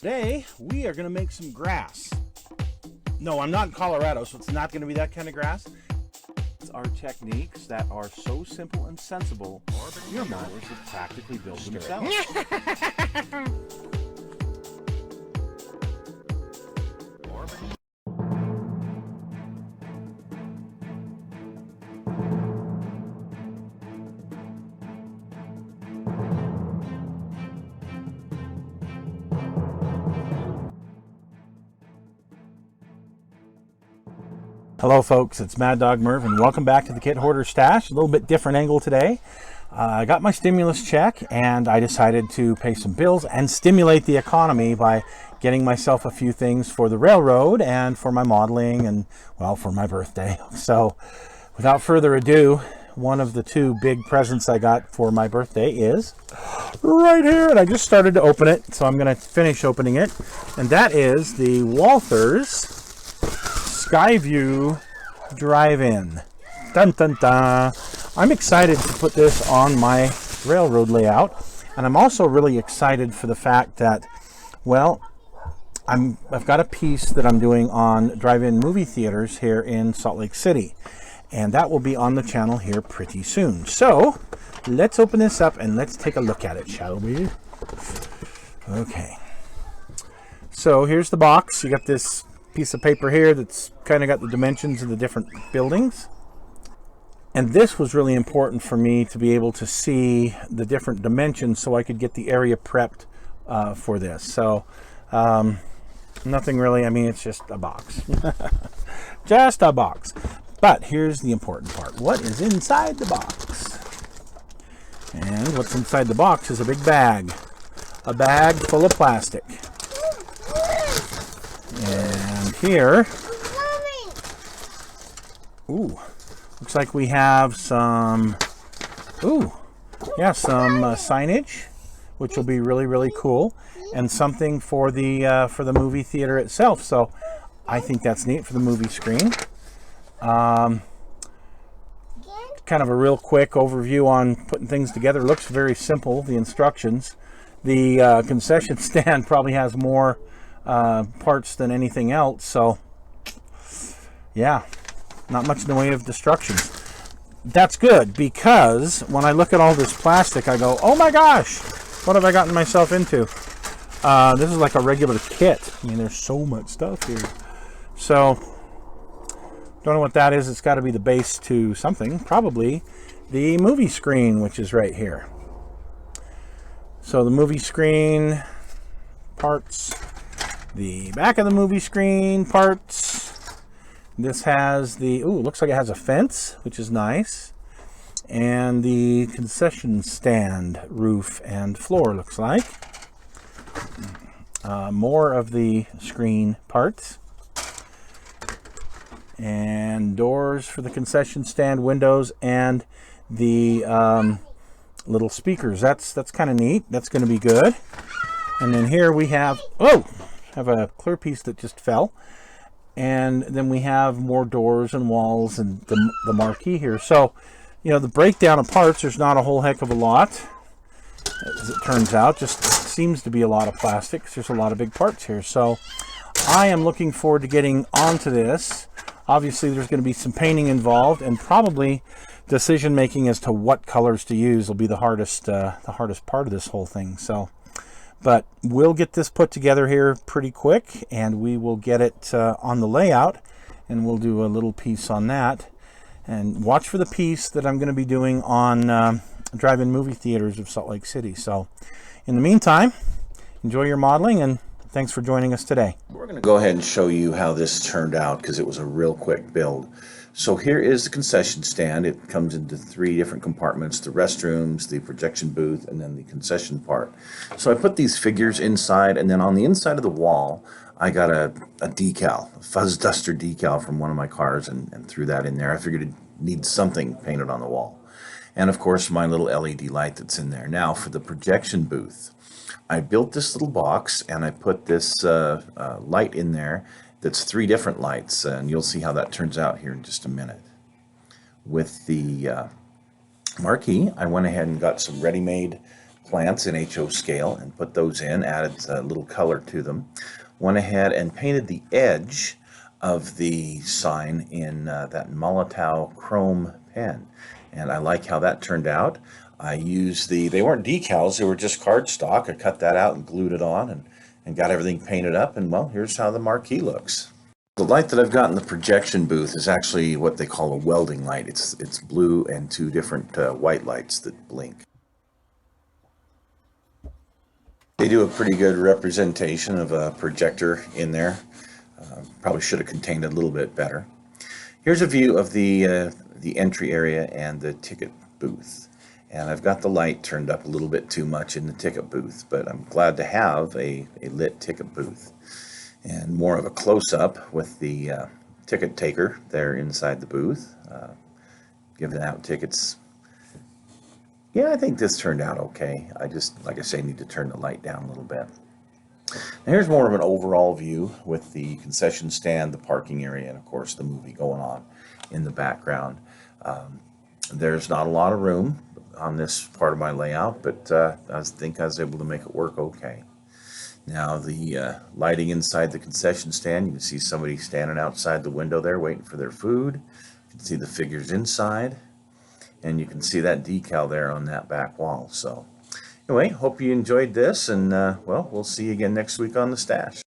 Today, we are going to make some grass. No, I'm not in Colorado, so it's not going to be that kind of grass. It's our techniques that are so simple and sensible, your modelers would practically build themselves. Hello folks, it's Mad Dog Merv and welcome back to the Kit Hoarder Stash. A little bit different angle today. I got my stimulus check and I decided to pay some bills and stimulate the economy by getting myself a few things for the railroad and for my modeling and, well, for my birthday. So without further ado, one of the two big presents I got for my birthday is right here, and I just started to open it, so I'm going to finish opening it, and that is the Walthers Skyview Drive-In. Dun dun dun. I'm excited to put this on my railroad layout, and I'm also really excited for the fact that, well, I've got a piece that I'm doing on drive-in movie theaters here in Salt Lake City, and that will be on the channel here pretty soon. So let's open this up and let's take a look at it, shall we? Okay. So here's the box. You got this piece of paper here that's kind of got the dimensions of the different buildings, and this was really important for me to be able to see the different dimensions so I could get the area prepped for this. So nothing really, I mean, it's just a box. Just a box. But here's the important part. What is inside the box? And what's inside the box is a big bag. A bag full of plastic. And here, ooh, looks like we have some, some signage, which will be really, really cool, and something for the movie theater itself. So I think that's neat for the movie screen. Kind of a real quick overview on putting things together. Looks very simple, the instructions. The concession stand probably has more parts than anything else, so yeah, not much in the way of destructions. That's good, because when I look at all this plastic I go, oh my gosh, what have I gotten myself into? This is like a regular kit. I mean, there's so much stuff here. So don't know what that is. It's got to be the base to something, probably the movie screen, which is right here. So the movie screen parts, the back of the movie screen parts. This has the, ooh, looks like it has a fence, which is nice. And the concession stand roof and floor, looks like. More of the screen parts. And doors for the concession stand, windows, and the little speakers. That's kind of neat. That's going to be good. And then here we have, have a clear piece that just fell, and then we have more doors and walls and the marquee here. So, you know, the breakdown of parts, there's not a whole heck of a lot, as it turns out. Just seems to be a lot of plastic, 'cause there's a lot of big parts here. So I am looking forward to getting onto this. Obviously there's going to be some painting involved, and probably decision making as to what colors to use will be the hardest part of this whole thing. So, but we'll get this put together here pretty quick, and we will get it on the layout, and we'll do a little piece on that. And watch for the piece that I'm going to be doing on drive-in movie theaters of Salt Lake City. So in the meantime, enjoy your modeling, and thanks for joining us today. We're going to go ahead and show you how this turned out, because it was a real quick build. So here is the concession stand. It comes into 3 different compartments: the restrooms, the projection booth, and then the concession part. So I put these figures inside, and then on the inside of the wall I got a decal, a fuzz duster decal from one of my cars, and threw that in there. I figured it needs something painted on the wall. And of course my little LED light that's in there. Now for the projection booth, I built this little box, and I put this light in there that's 3 different lights, and you'll see how that turns out here in just a minute. With the marquee, I went ahead and got some ready-made plants in HO scale and put those in, added a little color to them. Went ahead and painted the edge of the sign in that Molotow chrome pen. And I like how that turned out. I used they weren't decals, they were just cardstock. I cut that out and glued it on and got everything painted up. And well, here's how the marquee looks. The light that I've got in the projection booth is actually what they call a welding light. It's blue and two different white lights that blink. They do a pretty good representation of a projector in there. Probably should have contained it a little bit better. Here's a view of the entry area and the ticket booth. And I've got the light turned up a little bit too much in the ticket booth, but I'm glad to have a lit ticket booth. And more of a close-up with the ticket taker there inside the booth, giving out tickets. Yeah, I think this turned out okay. I just, like I say, need to turn the light down a little bit. Now here's more of an overall view with the concession stand, the parking area, and of course the movie going on in the background. There's not a lot of room on this part of my layout, but I think I was able to make it work okay. Now the lighting inside the concession stand, you can see somebody standing outside the window there waiting for their food. You can see the figures inside, and you can see that decal there on that back wall. So anyway, hope you enjoyed this, and well, we'll see you again next week on The Stash.